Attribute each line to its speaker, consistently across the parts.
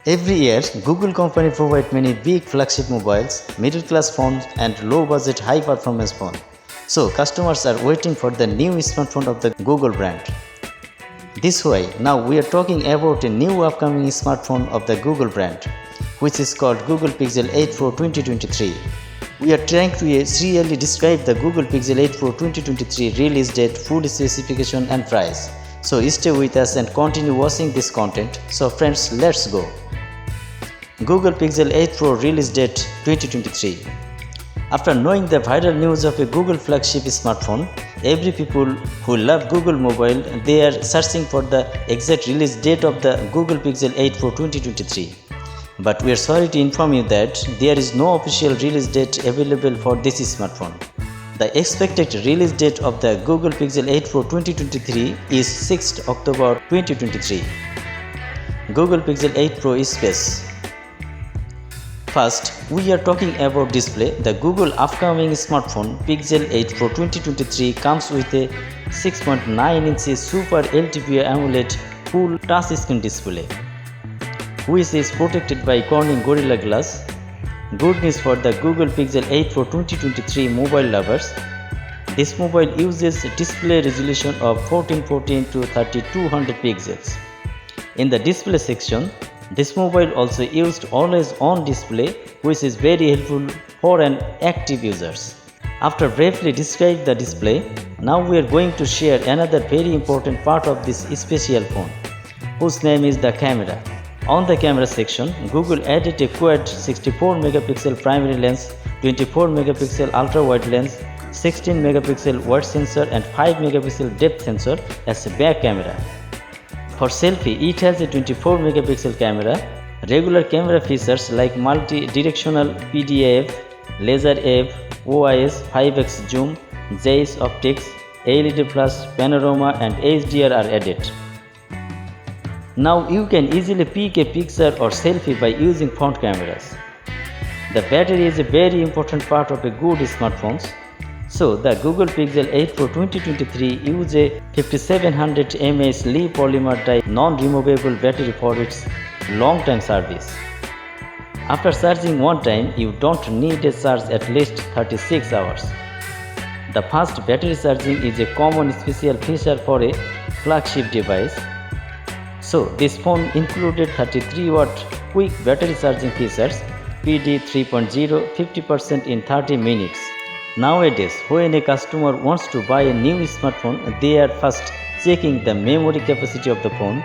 Speaker 1: Every year, Google company provide many big flagship mobiles, middle class phones and low budget high performance phone. So customers are waiting for the new smartphone of the Google brand. This way, now we are talking about a new upcoming smartphone of the Google brand, which is called Google Pixel 8 Pro 2023. We are trying to serially describe the Google Pixel 8 Pro 2023 release date, full specification and price. So stay with us and continue watching this content. So friends, let's go. Google Pixel 8 Pro release date 2023. After knowing the viral news of a Google flagship smartphone, every people who love Google Mobile, they are searching for the exact release date of the Google Pixel 8 Pro 2023. But we are sorry to inform you that there is no official release date available for this smartphone. The expected release date of the Google Pixel 8 Pro 2023 is 6th October 2023. Google Pixel 8 Pro space. First, we are talking about display. The Google upcoming smartphone Pixel 8 Pro 2023 comes with a 6.9 inches Super LTPO AMOLED full touchscreen display, which is protected by Corning Gorilla Glass. Good news for the Google Pixel 8 Pro 2023 mobile lovers. This mobile uses display resolution of 1440 to 3200 pixels. In the display section, this mobile also used always on display, which is very helpful for an active users. After briefly describe the display, now we are going to share another very important part of this special phone, whose name is the camera. On the camera section, Google added a quad 64 megapixel primary lens, 24 megapixel ultra wide lens, 16 megapixel wide sensor and 5 megapixel depth sensor as a back camera. For selfie, it has a 24 megapixel camera. Regular camera features like multi-directional PDAF, laser AF, OIS, 5x zoom, Zeiss optics, LED plus, panorama and HDR are added. Now you can easily pick a picture or selfie by using front cameras. The battery is a very important part of a good smartphones. So the Google Pixel 8 Pro 2023 uses a 5700 mAh Li polymer type non-removable battery for its long-time service. After charging one time, you don't need a charge at least 36 hours. The fast battery charging is a common special feature for a flagship device. So this phone included 33-watt quick battery charging features, PD 3.0, 50% in 30 minutes. Nowadays, when a customer wants to buy a new smartphone, they are first checking the memory capacity of the phone.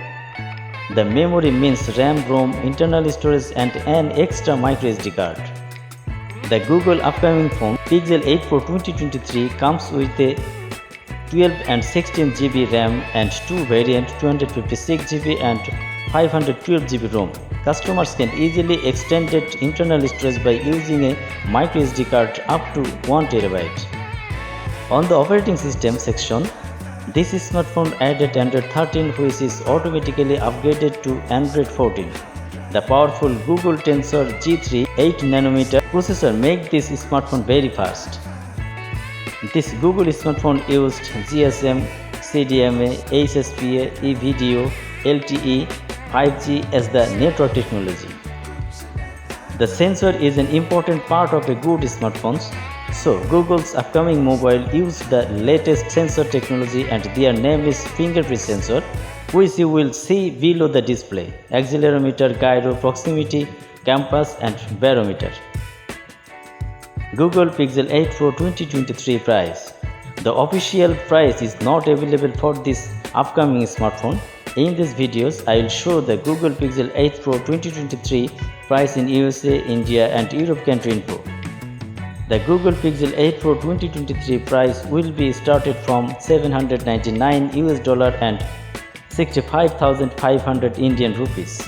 Speaker 1: The memory means RAM, ROM, internal storage and an extra microSD card. The Google upcoming phone Pixel 8 Pro 2023 comes with a 12 and 16 GB RAM and two variants, 256 GB and 512 GB ROM. Customers can easily extend internal storage by using a microSD card up to 1 TB. On the operating system section, this smartphone added Android 13, which is automatically upgraded to Android 14. The powerful Google Tensor G3 8nm processor makes this smartphone very fast. This Google smartphone used GSM, CDMA, HSPA, EVDO, LTE, 5G as the network technology. The sensor is an important part of a good smartphone. So Google's upcoming mobile uses the latest sensor technology and their name is fingerprint sensor, which you will see below the display. Accelerometer, gyro, proximity, compass and barometer. Google Pixel 8 Pro 2023 price. The official price is not available for this upcoming smartphone. In these videos, I will show the Google Pixel 8 Pro 2023 price in USA, India and Europe country info. The Google Pixel 8 Pro 2023 price will be started from $799 and 65,500 Indian Rupees.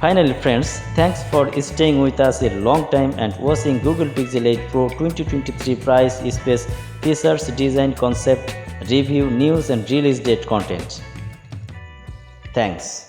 Speaker 1: Finally friends, thanks for staying with us a long time and watching Google Pixel 8 Pro 2023 price, space, features, design, concept, review, news and release date content. Thanks.